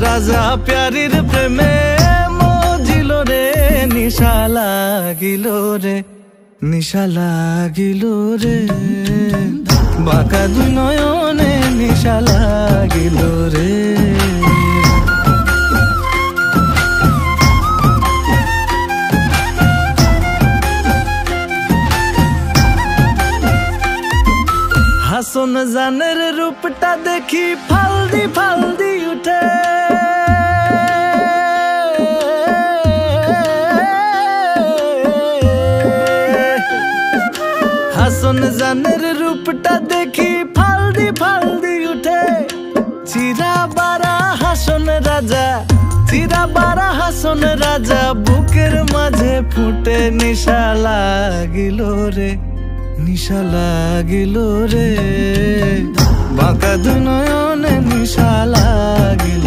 রাজা প্যারির প্রেমে মজিল রে, নিশা লাগিল রে, নিশা লাগিল রে, বাঁকা দুই নয়নে নিশা লাগিল রে। হাসন জানের রূপটা দেখি ফালদি ফালদি উঠে, হাসন জানের রূপটা দেখি ফালদি ফালদি উঠে। চিরা বারা হাসন রাজা, চিরা বারা হাসন রাজা, বুকের মাঝে ফুটে নিশা লাগিল রে, নিশা লাগিল রে, বাঁকা দুই নয়নে নিশা লাগিল।